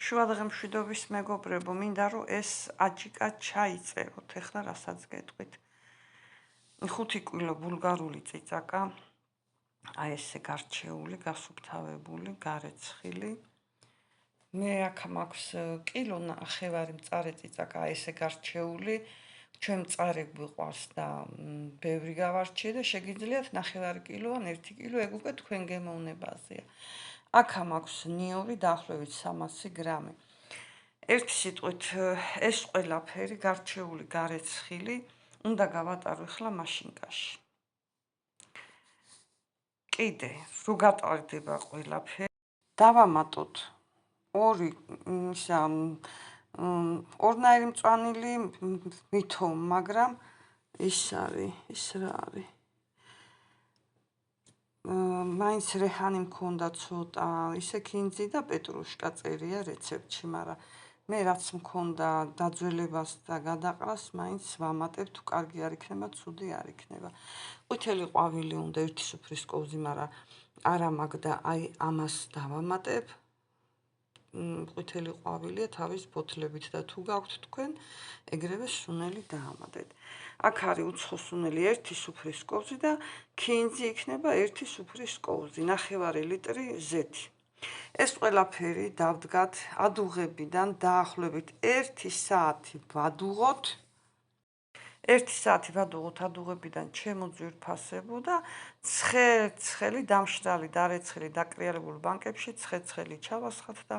შუადღე მშვიდობის მეგობრებო, მინდა რომ ეს აჯიკა ჩაიწეროთ, ეხლა რასაც გეტყვით. 5 კილო ბულგარული წიწაკა, აი ესე გარჩეული, გასუფთავებული, გარეცხილი. მე აქ მაქვს კილო ნახევარი მწარე წიწაკა, აი ესე გარჩეული. ჩვენ მწარე გვიყვარს და ბევრი გავარჩიე და შეგიძლიათ ნახევარი კილო ან 1 კილო, ეგ უკვე თქვენ გემოვნებაზეა. აქ მაქვს ნიორი დაახლოებით 300 გრამი. ერთი სიტყვით ეს ყველაფერი გარჩეული, გარეცხილი უნდა გავატარო ახლა მაშინკაში. კიდე რო გატარდება ყველაფერი, დავამატოთ ორნაირი მწვანილი ვითო, მაგრამ ის რა არის? მაინც რეჰანი მქონდა ცოტა, ისე ქინძი და პეტრუშკა წერია რეცეპტში, მაგრამ მე რაც მქონდა დაძველებას და გადაყრას, მაინც ვამატებ, თუ კარგი არ იქნება, ცუდი არ იქნება. ყვითელი ყვავილი უნდა 1 სუფრის კოვზი, მაგრამ არა მაგ და აი ამას დავამატებ. ყვითელი ყვავილია თავის ბოთლებით და თუ გაქვთ თქვენ, ეგრევე სუნელი დაამატეთ. აქ არის უცხო სუნელი 1 სუფრის კოვზი და ქინძი იქნება 1 სუფრის კოვზი, 9 ლიტრი ზეთი. ეს ყველაფერი დავდგათ ადუღებიდან დაახლოებით 1 საათი ვადუღოთ. 1 საათი ვადუღოთ ადუღებიდან ჩემო ძვირფასებო და ცხელი დამშრალი, დარეცხილი, დაკრიალებულ ბანკებში ცხელი ჩავასხათ და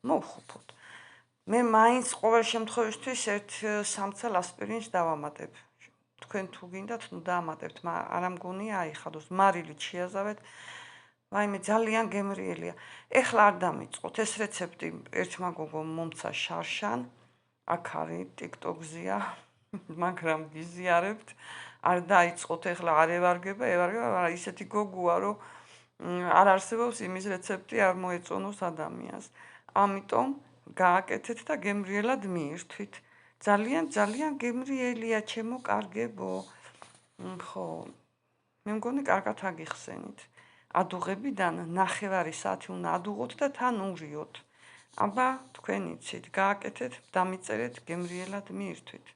მოვხუპოთ. მე მაინც ყოველ შემთხვევისთვის 1 სამცალ ასპირინს დავამატებ. თქვენ თუ გინდათ, ნუ დაამატებთ, მაგრამ არ მგონია აიხადოს, მარილით შეაზავეთ. ვაიმე ძალიან გემრიელია. ეხლა არ დამიწყოთ, ეს რეცეპტი ერთმა გოგომ მომცა შარშან, აქ არის TikTok-ზია, მაგრამ გიზიარებთ, არ დაიწყოთ, ეხლა არ ევარგება, მაგრამ ისეთი გოგოა, რომ არ არსებობს იმის რეცეპტი არ მოეწონოს ადამიანს. ამიტომ გააკეთეთ და გემრიელად მიირთვით. ძალიან გემრიელია, ჩემო კარგებო. ხო, მე მგონი კარგად აგიხსენით. ადუღებიდან 9 საათი უნდა ადუღოთ და თან ურიოთ. აბა, თქვენ იცით, გააკეთეთ, დამიწერეთ, გემრიელად მიირთვით.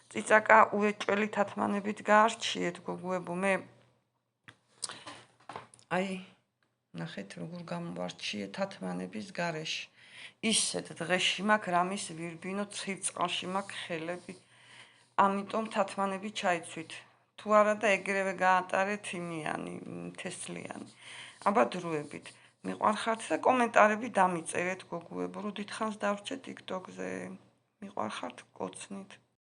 წიწაკა უეჭველი თათმანებით გაარჩიეთ, გოგოებო, მე აი, ნახეთ როგორ გამოვარჩიე თათმანების გარეშე. ისეთ დღეში მაქვს რამის ვირბინო, ცხივ წყალში მაქვს ხელები. ამიტომ თათმანები ჩაიცვით. თუ არა და ეგრევე გაატარეთ იმიანი, თესლიანი. აბა დროებით. მიყვარხართ და კომენტარები დამიწერეთ, გოგოებო, რომ დიდხანს დავრჩეთ TikTok-ზე. მიყვარხართ, კოცნით.